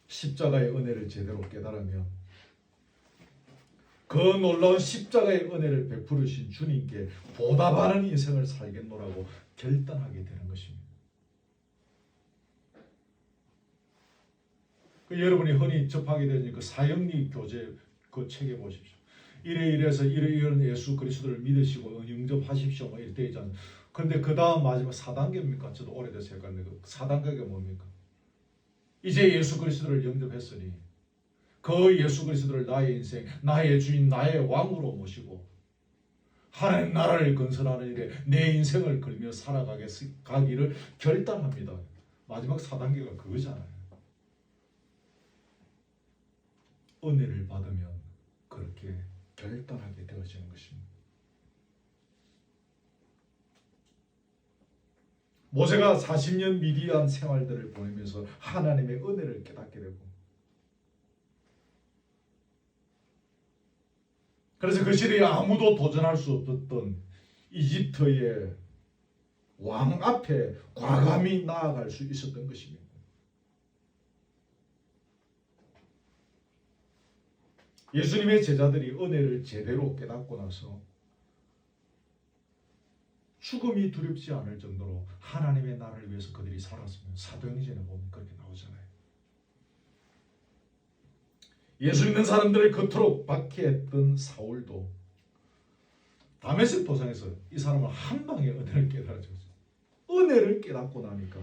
십자가의 은혜를 제대로 깨달으면 그 놀라운 십자가의 은혜를 베푸르신 주님께 보답하는 인생을 살겠노라고 결단하게 되는 것입니다. 여러분이 흔히 접하게 되는 그 사형리 교재 그 책에 보십시오. 이래서 이런 예수 그리스도를 믿으시고 영접하십시오. 뭐 이렇게 되어 있잖아요. 근데 그 다음 마지막 4단계입니까? 저도 오래돼서 헷갈리는데 그 4단계가 뭡니까? 이제 예수 그리스도를 영접했으니 그 예수 그리스도를 나의 인생, 나의 주인, 나의 왕으로 모시고 하나님 나라를 건설하는 일에 내 인생을 걸며 살아가기를 결단합니다. 마지막 4단계가 그거잖아요. 은혜를 받으면 그렇게 결단하게 되어지는 것입니다. 모세가 40년 미디안 생활들을 보내면서 하나님의 은혜를 깨닫게 되고 그래서 그 시대에 아무도 도전할 수 없었던 이집트의 왕 앞에 과감히 나아갈 수 있었던 것입니다. 예수님의 제자들이 은혜를 제대로 깨닫고 나서 죽음이 두렵지 않을 정도로 하나님의 나라를 위해서 그들이 살았으면 사도행전에 보면 그렇게 나오잖아요. 예수 믿는 사람들을 그토록 박해했던 사울도 다메섹 도상에서 이 사람은 한 방에 은혜를 깨달아졌어요. 은혜를 깨닫고 나니까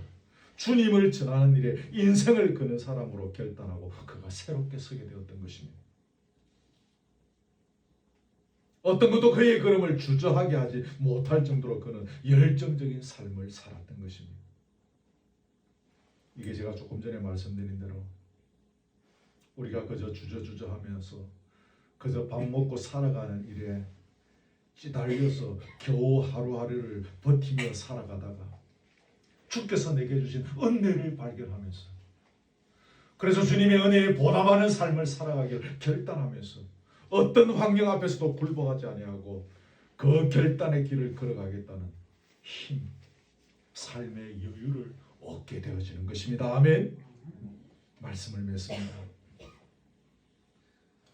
주님을 전하는 일에 인생을 거는 사람으로 결단하고 그가 새롭게 서게 되었던 것입니다. 어떤 것도 그의 걸음을 주저하게 하지 못할 정도로 그는 열정적인 삶을 살았던 것입니다. 이게 제가 조금 전에 말씀드린 대로 우리가 그저 주저하면서 그저 밥 먹고 살아가는 일에 시달려서 겨우 하루하루를 버티며 살아가다가 주께서 내게 주신 은혜를 발견하면서 그래서 주님의 은혜에 보답하는 삶을 살아가기를 결단하면서 어떤 환경 앞에서도 굴복하지 아니하고 그 결단의 길을 걸어가겠다는 힘, 삶의 여유를 얻게 되어지는 것입니다. 아멘. 말씀을 맺습니다.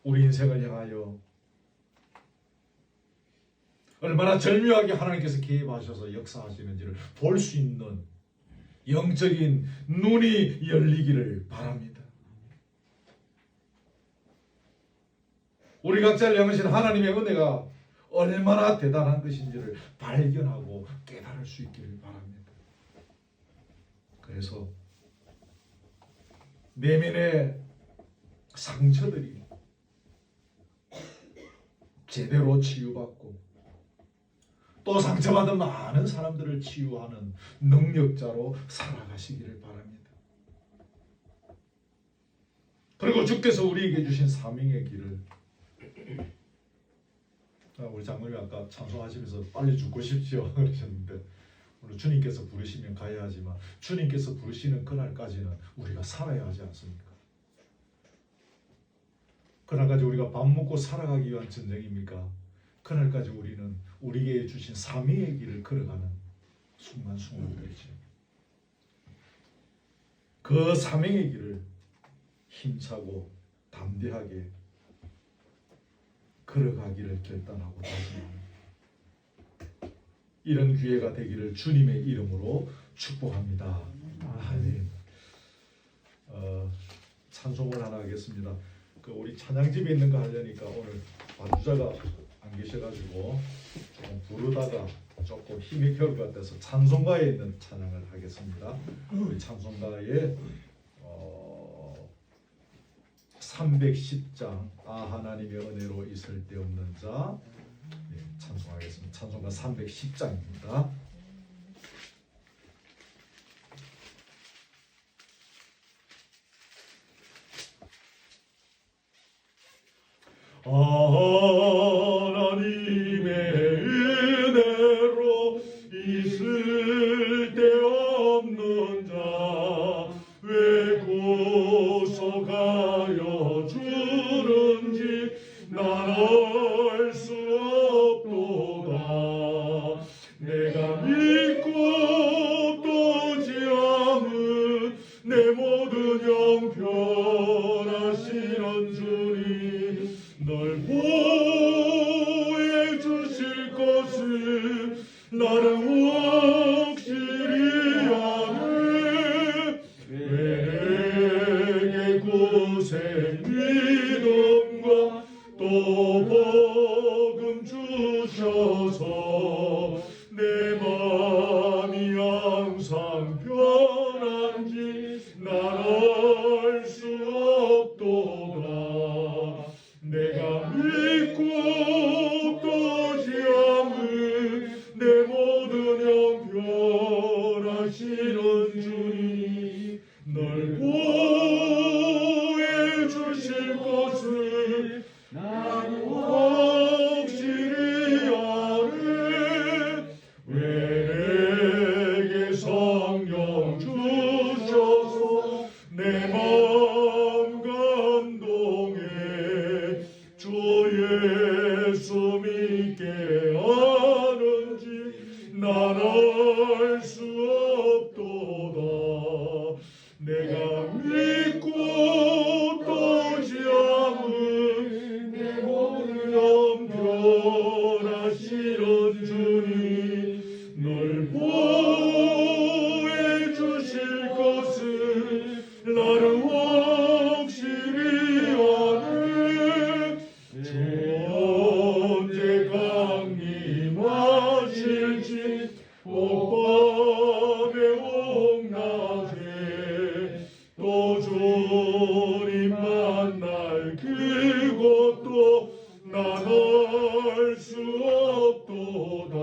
우리 인생을 향하여 얼마나 절묘하게 하나님께서 개입하셔서 역사하시는지를 볼 수 있는 영적인 눈이 열리기를 바랍니다. 우리 각자를 향하신 하나님의 은혜가 얼마나 대단한 것인지를 발견하고 깨달을 수 있기를 바랍니다. 그래서 내면의 상처들이 제대로 치유받고 또 상처받은 많은 사람들을 치유하는 능력자로 살아가시기를 바랍니다. 그리고 주께서 우리에게 주신 사명의 길을, 우리 장로님이 아까 찬송하시면서 빨리 죽고 싶지요 그러셨는데, 오늘 주님께서 부르시면 가야 하지만 주님께서 부르시는 그날까지는 우리가 살아야 하지 않습니까? 그날까지 우리가 밥 먹고 살아가기 위한 전쟁입니까? 그날까지 우리는 우리에게 주신 사명의 길을 걸어가는 순간순간들이죠. 그 사명의 길을 힘차고 담대하게 걸어가기를 결단하고 다짐합니다. 이런 기회가 되기를 주님의 이름으로 축복합니다. 아멘. 찬송을 하나 하겠습니다. 우리 찬양집에 있는 거 하려니까 오늘 반주자가 안 계셔가지고 조금 부르다가 조금 힘이 겨울 것 같아서 찬송가에 있는 찬양을 하겠습니다. 우리 찬송가에 310장 하나님의 은혜로 있을 데 없는 자, 찬송하겠습니다. 찬송가 310장입니다. 하나님의 은혜로 있을 데 없는 자 왜 구속하여 주는지 난 알 수 없도다. 내가 믿고 또 지암은 내 모든 형편하시는 주님 널 보호해 주실 것을 나는 확실히 아네. 왜 내게 구세 믿음과 또 복음 주셔서 내 마음이 항상 편한지 난 알 수 없도다. 내가 믿고 또 지암은 내 모든 형편하시는 주님 널 보호해 주실 것을 나는 확실히 아네. 왜 내게 성령 주셔서 내 마음 감동해 주 예수 믿게 하는지 난 알 수 없도다. 내가 믿고 또 지암은 내 모든 형편하시는 주님 널 보호해 주실 것을 나는 확실히 아네. 주 언제 강림하실지 옥밤의 옥낮에 또 주님 만날 그것도 난 알 수 없도다.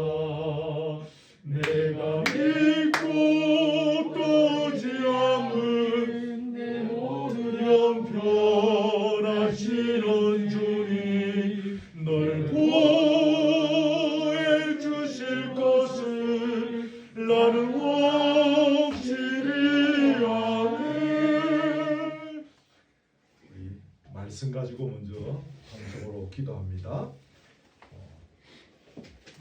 내가 믿고 또 지암은 내 모든 형편하시는 주님 널 보호해 주실 것을 나는 확실히 아네. 우리 말씀 가지고 먼저 방송으로 기도합니다.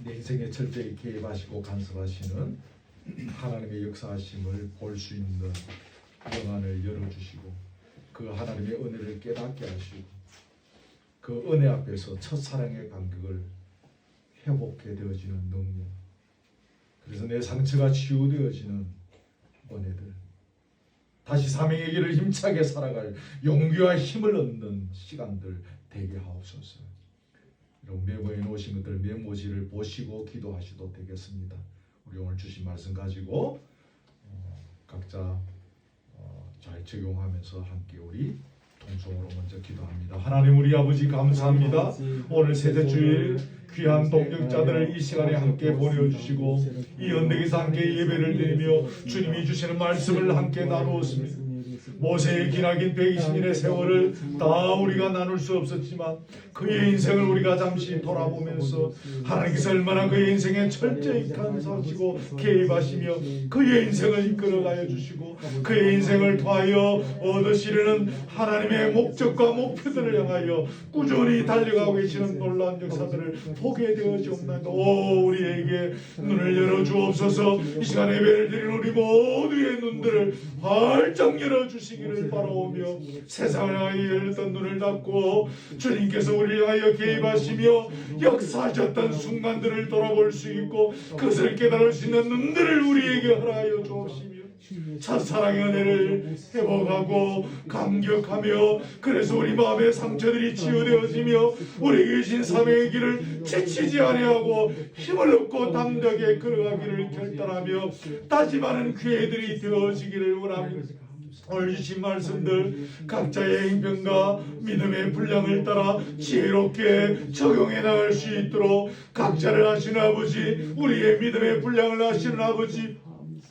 내 인생의 절대에 개입하시고 간섭하시는 하나님의 역사하심을 볼 수 있는 영안을 열어주시고 그 하나님의 은혜를 깨닫게 하시고 그 은혜 앞에서 첫사랑의 간격을 회복해 되어지는 능력, 그래서 내 상처가 치유되어지는 은혜들, 다시 사명의 길을 힘차게 살아갈 용기와 힘을 얻는 시간들 되게 하옵소서. 여러분 메모해 놓으신 것들 메모지를 보시고 기도하셔도 되겠습니다. 우리 오늘 주신 말씀 가지고 각자 잘 적용하면서 함께 우리 통성으로 먼저 기도합니다. 하나님 우리 아버지 감사합니다. 오늘 셋째 주일 귀한 동역자들을 이 시간에 함께 보내주시고 이 언덕에서 함께 예배를 드리며 주님이 주시는 말씀을 함께 나누었습니다. 모세의 기나긴 120년의 세월을 다 우리가 나눌 수 없었지만 그의 인생을 우리가 잠시 돌아보면서 하나님께서 얼마나 그의 인생에 철저히 간사하시고 개입하시며 그의 인생을 이끌어가여 주시고 그의 인생을 통하여 얻으시려는 하나님의 목적과 목표들을 향하여 꾸준히 달려가고 계시는 놀라운 역사들을 보게 되어지옵나이다. 오, 우리에게 눈을 열어주옵소서. 이 시간에 예배를 드리는 우리 모두의 눈들을 활짝 열어주시기를 바라오며 세상을 향하여 열렸던 눈을 닫고 주님께서 우리를 향하여 개입하시며 역사하셨던 순간들을 돌아볼 수 있고 그것을 깨달을 수 있는 눈들을 우리에게 허락하여 주옵시며 첫사랑의 은혜를 회복하고 감격하며 그래서 우리 마음의 상처들이 치유되어지며 우리에게 주신 사명의 길을 지치지 아니하고 힘을 얻고 담대하게 걸어가기를 결단하며 다짐하는 기회들이 되어지기를 원합니다. 오늘 주신 말씀들 각자의 행편과 믿음의 분량을 따라 지혜롭게 적용해 나갈 수 있도록 각자를 아시는 아버지, 우리의 믿음의 분량을 아시는 아버지,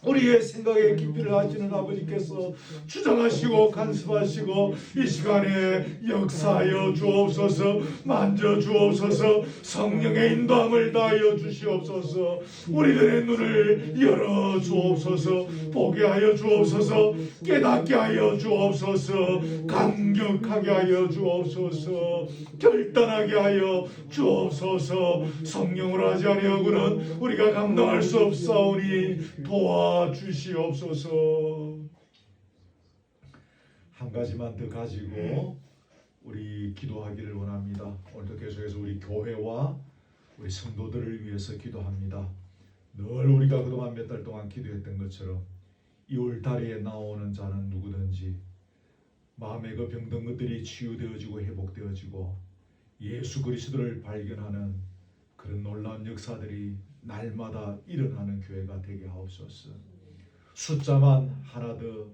우리의 생각의 깊이를 아시는 아버지께서 주장하시고 간섭하시고 이 시간에 역사하여 주옵소서. 만져 주옵소서. 성령의 인도함을 다하여 주시옵소서. 우리들의 눈을 열어 주옵소서. 보게 하여 주옵소서. 깨닫게 하여 주옵소서. 감격하게 하여 주옵소서. 결단하게 하여 주옵소서. 성령으로 하지 아니하고는 우리가 감당할 수 없사오니 도와주시옵소서. 한 가지만 더 가지고 우리 기도하기를 원합니다. 오늘도 계속해서 우리 교회와 우리 성도들을 위해서 기도합니다. 늘 우리가 그동안 몇 달 동안 기도했던 것처럼 2월달에 나오는 자는 누구든지 마음의 그 병든 것들이 치유되어지고 회복되어지고 예수 그리스도를 발견하는 그런 놀라운 역사들이 날마다 일어나는 교회가 되게 하옵소서. 숫자만 하나 더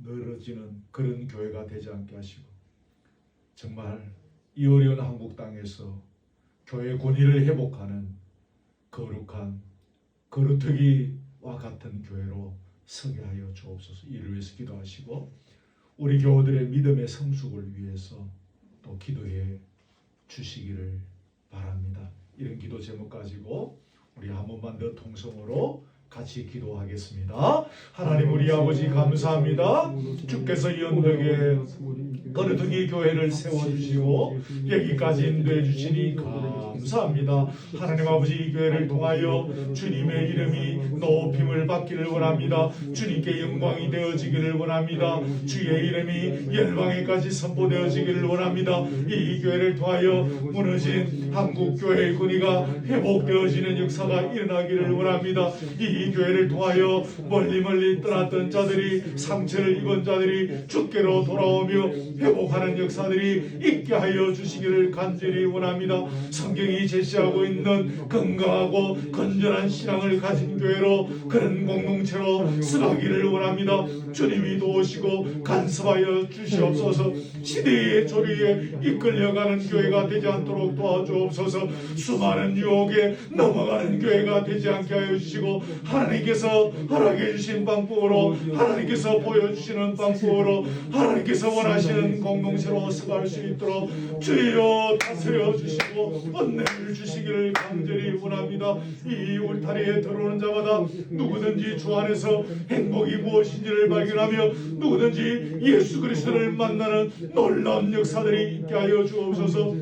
늘어지는 그런 교회가 되지 않게 하시고 정말 이 어려운 한국 땅에서 교회 권위를 회복하는 거룩한 거루터기와 같은 교회로 서게 하여 주옵소서. 이를 위해서 기도하시고 우리 교우들의 믿음의 성숙을 위해서 또 기도해 주시기를 바랍니다. 이런 기도 제목 가지고 우리 한 번만 더 통성으로 같이 기도하겠습니다. 하나님 우리 아버지 감사합니다. 주께서 이 언덕에 거루터기 교회를 세워주시고 여기까지 인도해 주시니 감사합니다. 하나님 아버지 이 교회를 통하여 주님의 이름이 높임을 받기를 원합니다. 주님께 영광이 되어지기를 원합니다. 주의 이름이 열방에까지 선포되어지기를 원합니다. 이 교회를 통하여 무너진 한국교회의 권위가 회복되어지는 역사가 일어나기를 원합니다. 이 교회를 통하여 멀리 떠났던 자들이 상처를 입은 자들이 주께로 돌아오며 회복하는 역사들이 있게 하여 주시기를 간절히 원합니다. 성경이 제시하고 있는 건강하고 건전한 신앙을 가진 교회로 그런 공동체로 쓰가기를 원합니다. 주님이 도우시고 간섭하여 주시옵소서. 시대의 조리에 이끌려가는 교회가 되지 않도록 도와주옵소서. 수많은 유혹에 넘어가는 교회가 되지 않게 하여 주시고 하나님께서 허락해 주신 방법으로 하나님께서 보여주시는 방법으로 하나님께서 원하시는 공동체로 서갈 수 있도록 주여 다스려 주시고 은혜를 주시기를 간절히 원합니다. 이 울타리에 들어오는 자마다 누구든지 주 안에서 행복이 무엇인지를 발견하며 누구든지 예수 그리스도를 만나는 놀라운 역사들이 있게 하여 주옵소서.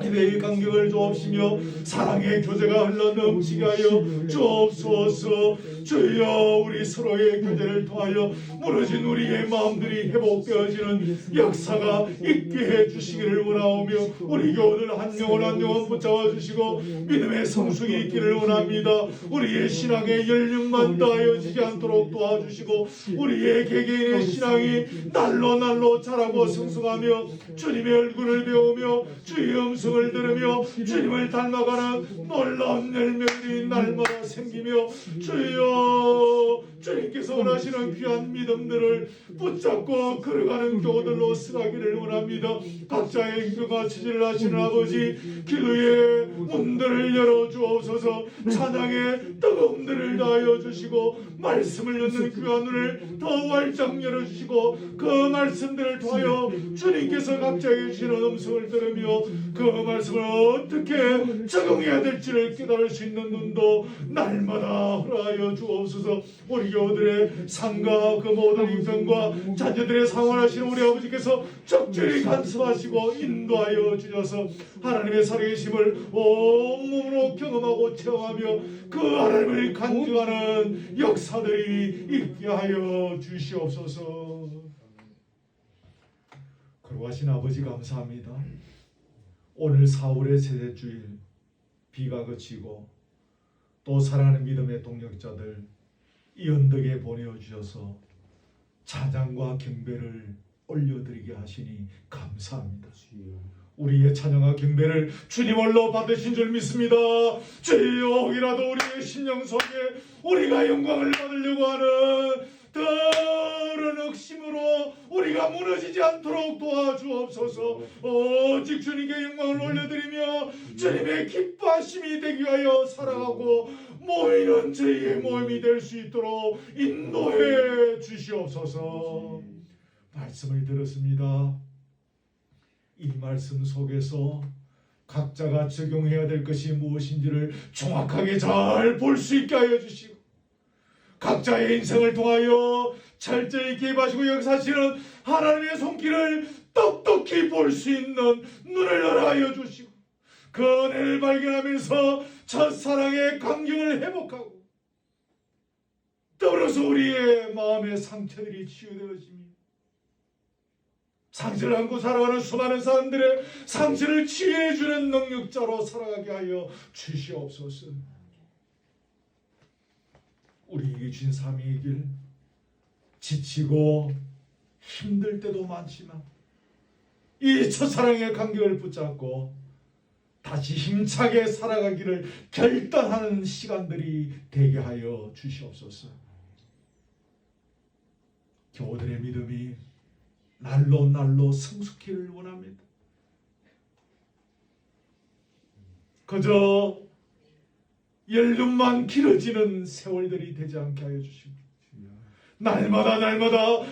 기대의 간격을 주옵시며 사랑의 교제가 흘러 넘치게 하여 주옵소서. 주여, 우리 서로의 교제를 통하여 무너진 우리의 마음들이 회복되어지는 역사가 있게 해주시기를 원하오며 우리 교우들 한 명을 한 명을 붙잡아 주시고 믿음의 성숙이 있기를 원합니다. 우리의 신앙의 연륜만 다하여지지 않도록 도와주시고 우리의 개개인의 신앙이 날로 날로 자라고 성숙하며 주님의 얼굴을 배우며 주의 음성을 들으며 주님을 닮아가는 놀라운 열매들이 날마다 생기며 주여, 주님께서 원하시는 귀한 믿음들을 붙잡고 걸어가는 교우들로 쓰라기를 원합니다. 각자의 기도가 치질을 하시는 아버지, 기도의 문들을 열어주옵소서. 찬양의 뜨거운 들을 다하여 주시고 말씀을 듣는 귀한 눈을 더 활짝 열어주시고 그 말씀들을 통하여 주님께서 각자에게 주시는 음성을 들으며 그 말씀을 어떻게 적용해야 될지를 깨달을 수 있는 눈도 날마다 허락하여 주옵소서. 우리 교우들의 삶과 그 모든 인생과 자녀들의 상황을 하시는 우리 아버지께서 적절히 간섭하시고 인도하여 주셔서 하나님의 살아계심을 온몸으로 경험하고 체험하며 그 하나님을 간증하는 역사들이 있게 하여 주시옵소서. 거룩하신 아버지, 감사합니다. 오늘 4월의 셋째 주일 비가 그치고 또 사랑하는 믿음의 동력자들 이 언덕에 보내주셔서 찬양과 경배를 올려드리게 하시니 감사합니다. 우리의 찬양과 경배를 주님 홀로 받으신 줄 믿습니다. 주여, 혹이라도 우리의 심령 속에 우리가 영광을 받으려고 하는 다른 억심으로 우리가 무너지지 않도록 도와주옵소서. 오직 주님께 영광을 올려드리며 주님의 기뻐하심이 되기 위하여 살아가고 모이는 저희의 모임이 될 수 있도록 인도해 주시옵소서. 말씀을 들었습니다. 이 말씀 속에서 각자가 적용해야 될 것이 무엇인지를 정확하게 잘 볼 수 있게 하여 주시고 각자의 인생을 통하여 철저히 개입하시고 역사하시는 하나님의 손길을 똑똑히 볼 수 있는 눈을 열어하여 주시고 그 은혜를 발견하면서 첫사랑의 감격을 회복하고 더불어서 우리의 마음의 상처들이 치유되어지며 상처를 안고 살아가는 수많은 사람들의 상처를 치유해주는 능력자로 살아가게 하여 주시옵소서. 우리에게 주신 삶의 길 지치고 힘들 때도 많지만 이 첫사랑의 간격을 붙잡고 다시 힘차게 살아가기를 결단하는 시간들이 되게 하여 주시옵소서. 교우들의 믿음이 날로 날로 성숙기를 원합니다. 그저 연륜만 길어지는 세월들이 되지 않게 하여 주시고 날마다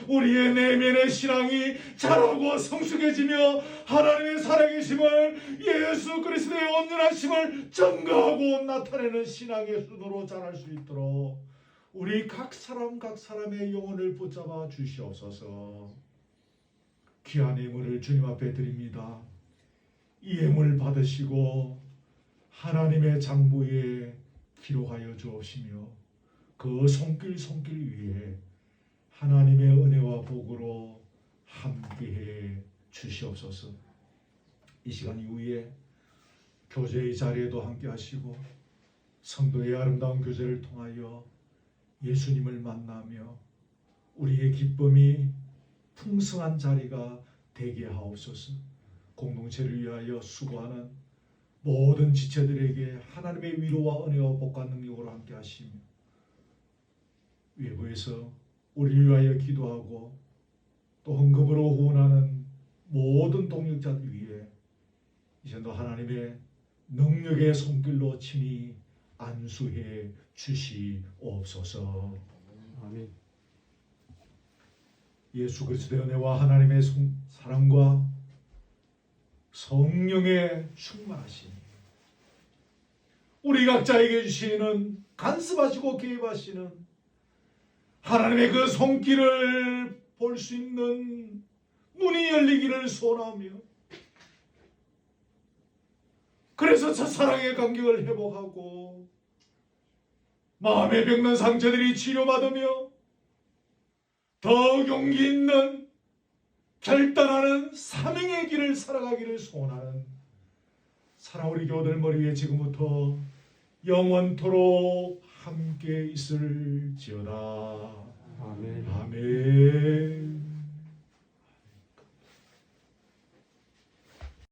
우리의 내면의 신앙이 자라고 성숙해지며 하나님의 살아계심을 예수 그리스도의 온전하심을 증거하고 나타내는 신앙의 순으로 자랄 수 있도록 우리 각 사람의 영혼을 붙잡아 주시옵소서. 귀한 예물을 주님 앞에 드립니다. 이 예물 받으시고 하나님의 장부에 기록하여 주옵시며 그 손길 위에 하나님의 은혜와 복으로 함께해 주시옵소서. 이 시간 이후에 교제의 자리에도 함께 하시고 성도의 아름다운 교제를 통하여 예수님을 만나며 우리의 기쁨이 풍성한 자리가 되게 하옵소서. 공동체를 위하여 수고하는 모든 지체들에게 하나님의 위로와 은혜와 복과 능력으로 함께 하시며 외부에서 우리를 위하여 기도하고 또 헌금으로 후원하는 모든 동력자들 위해 이제도 하나님의 능력의 손길로 친히 안수해 주시옵소서. 아멘. 예수 그리스도의 은혜와 하나님의 사랑과 성령의 충만하심, 우리 각자에게 주시는 간섭하시고 개입하시는 하나님의 그 손길을 볼 수 있는 눈이 열리기를 소원하며 그래서 첫사랑의 감격을 회복하고 마음에 병든 상처들이 치료받으며 더 용기 있는 결단하는 사명의 길을 살아가기를 소원하는 사랑우리 교우들 머리 위에 지금부터 영원토록 함께 있을지어다. 아멘. 아멘.